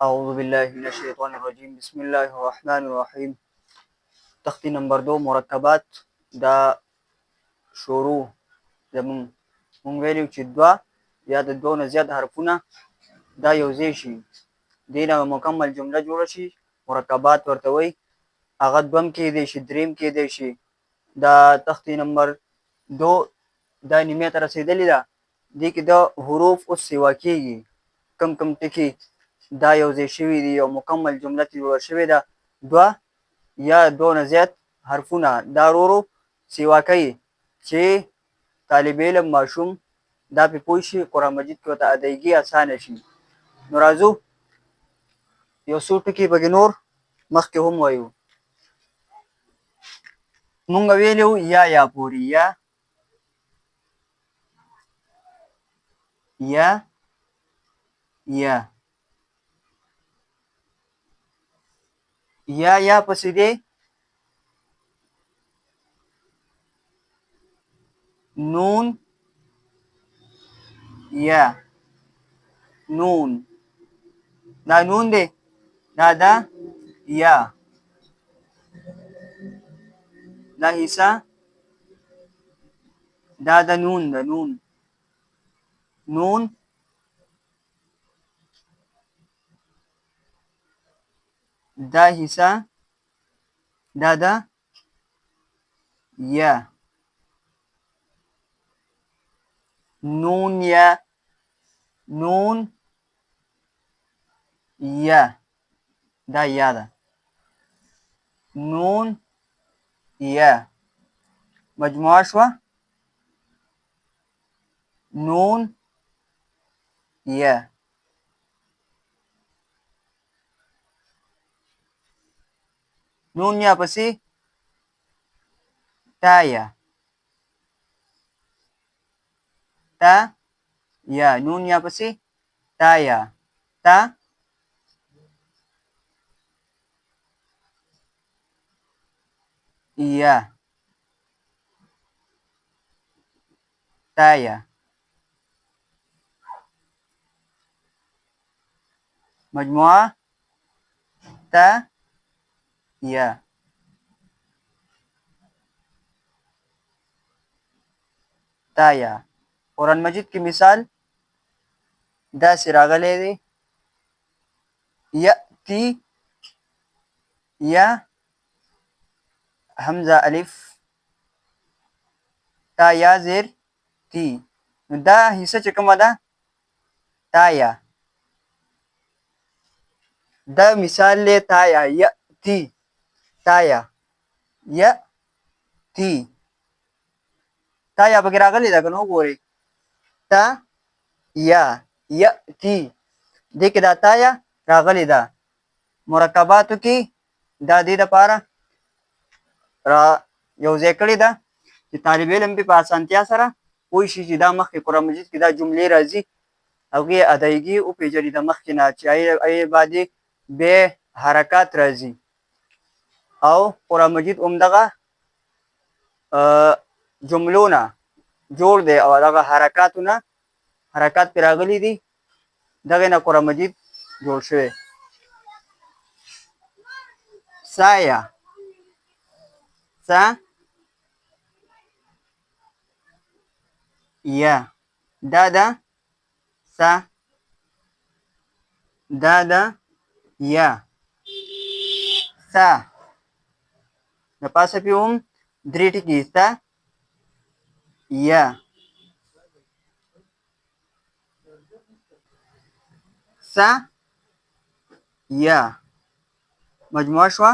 أعوذ بالله من الشيطان الرجيم بسم الله الرحمن الرحيم. تختي نمبر 2 مرکبات دا شروع زمون مونږ ویلو چې دوه یا د دوه نه زیات حرفونه دا یو ځای شي دې نه مکمل جمله جوړه شي مرکبات ورته وایي. هغه دوم کېدی شي دریم کېدی شي. دا تختې نمبر 2 دا نیمې ته رسېدلې ده. دې کې د حروف اوس سیوا کېږي کم کم ټکي دا یو ځای شوي دي یو مکمل جمله ترې جوړه شوې ده. دوه یا دوه نه زیات حرفونه دا ورو سیوا کوي چې طالب علم ماشوم دا پې پوه شي قرآن مجید کې ورته ادایګي اسانه شي. نو راځو یو څو ټکي پکې نور مخکې هم وایو. مونږ ویلي وو یا پورې یا پسې دی نون یا نون دا نون دی دا یا دا حصہ دا د نون دا حصہ دا د یا نون یا دا یا ده نون یا مجموعه شوه نون یا پسې تا یا نون یا پسې تا یا مجموعه تا یا قرآن مجید کې مثال داسې راغلی دی یأتی یا حمزه الف تا یا زیر تی. نو دا حصہ چې کومه ده تا یا دا مثال دی تا یا یأتی تا یا پکې راغلی ده که نه وګورئ تا یا یأتی دې کې دا تا یا راغلی ده. مرکباتو کې دا دې دپاره را یو ځای کړې ده چې طالب علم پې په اسانتیا سره پوه شي چې دا مخکې قرآن مجید کې دا جملې راځي هغې ادایګي وپېژني د مخکې نه چې هغې باندې بې حرکات راځي او قرآن مجید همدغه جملو نه جوړ دی او دغه حرکات پې راغلي دي دغې نه قرآن مجید جوړ شوی. سا یا دا ده سا دا ده یا سا د پاسه پې هم درې ټکي سا یا مجموعه شوه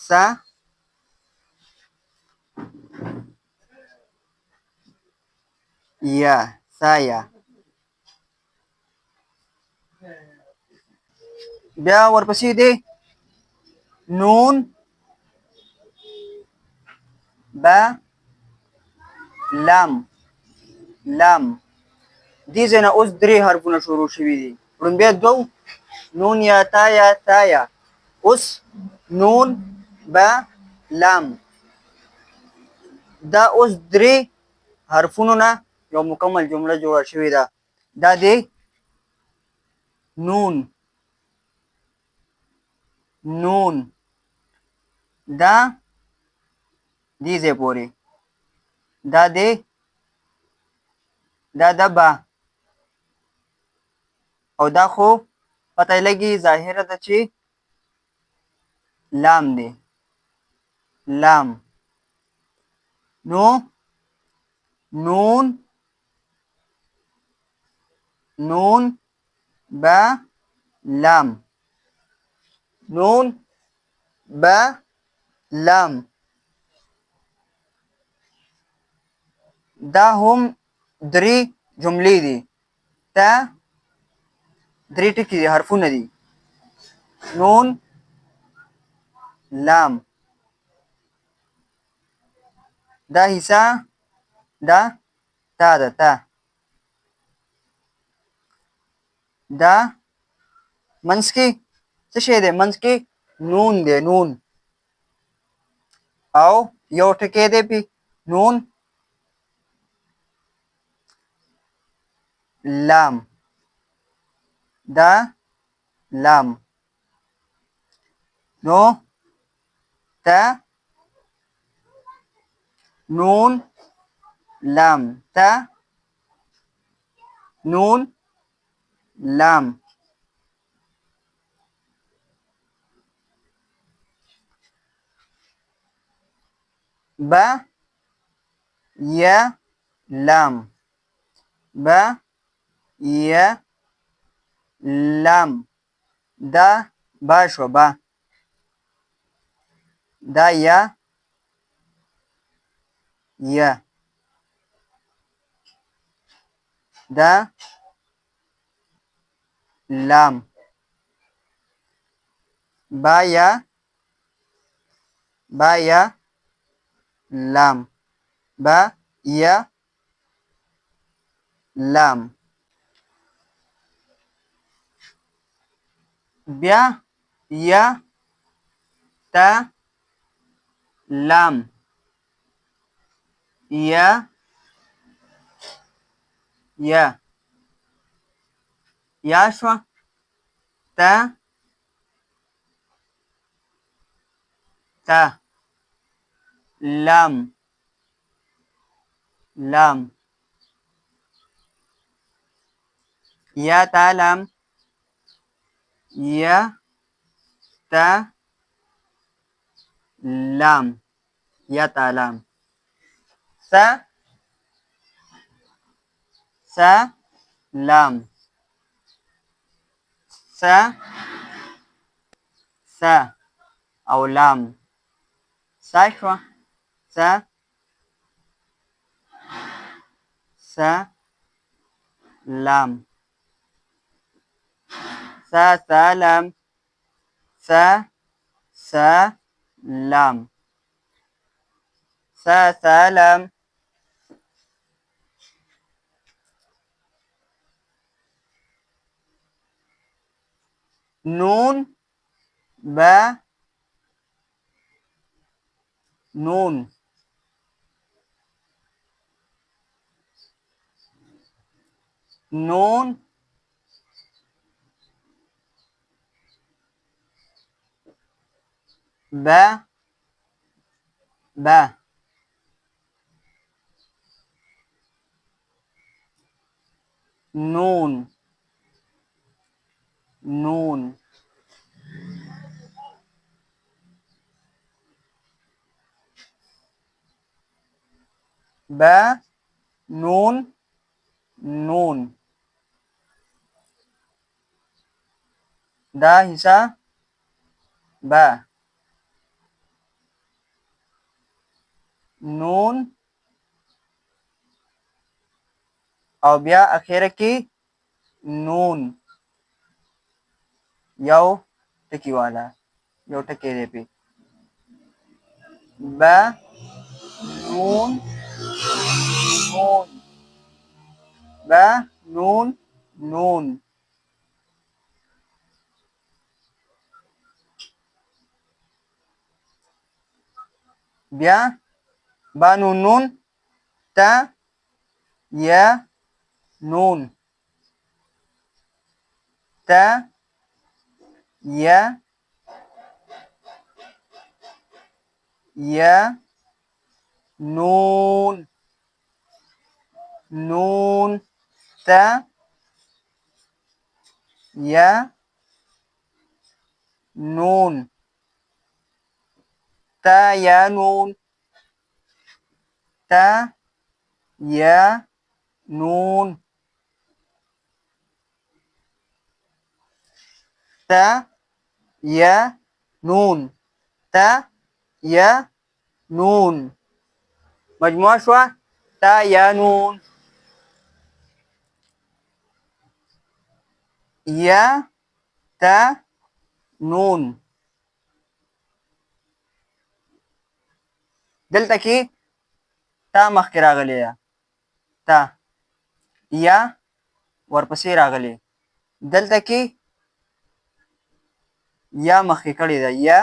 سا یا بیا ورپسې دی نون با لام دې ځای نه اوس درې حرفونه شروع شوي دي. لومبی دوه نون یا تا یا اوس نون با لام دا اوس درې حرفونو نه یو مکمل جمله جوړه شوې ده. دا دی نون نون دا دې ځای پورې دا دی دا د با او دا خو پته لګي ظاهره ده چې لام دی لام نو نون نون با لام نون با لام دا هم درې جملې دي دا درې ټکي دي حرفونه دي نون لام دا حصہ دا تا ده تا دا منځ کې څه شی دی منځ کې نون دی نون او یو ټکی دی پې نون لام دا لام نو تا نون لام تا نون لام با یا لام با یا لام دا با شو با دا یا یا دا لام با یا لام با یا لام بیا یا تا لام یا یا شوه تا لام لام یا تا لام یا تا لام یا تا لام سا لام سا او لام سا شوه سا لام سا لام سا لام سا لام نون با نون نون با نون با نون دا حصہ با نون او بیا اخیره کې نون یو ټکی والا یو ټکی دی پې با نون با نون بیا با نون تا یا نون تا يا يا نون نون تا يا نون تا يا نون تا يا نون تا يا نون تا يا نون مجموعة شوية تا يا نون يا تا نون دلته کې تا مخکې راغلی ده تا یا ورپسې راغلی دلته کې یا مخکې کړې ده یا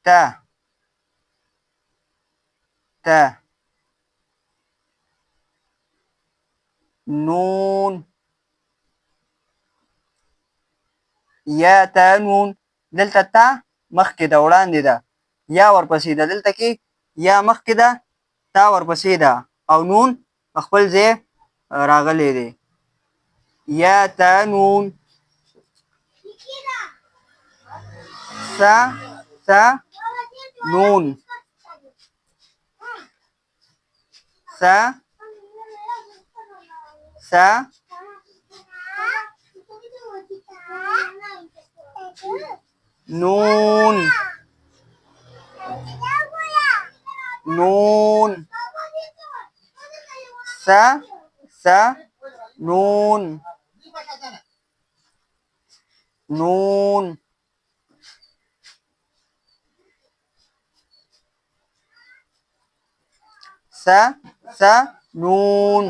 تا نون یا تا نون دلته تا مخکې ده وړاندې ده یا ورپسې ده دلته کې یا مخکې ده تا ورپسې ده او نون خپل ځای راغلی دی یا تا نون سا نون سا نون نون سا نون نون سا نون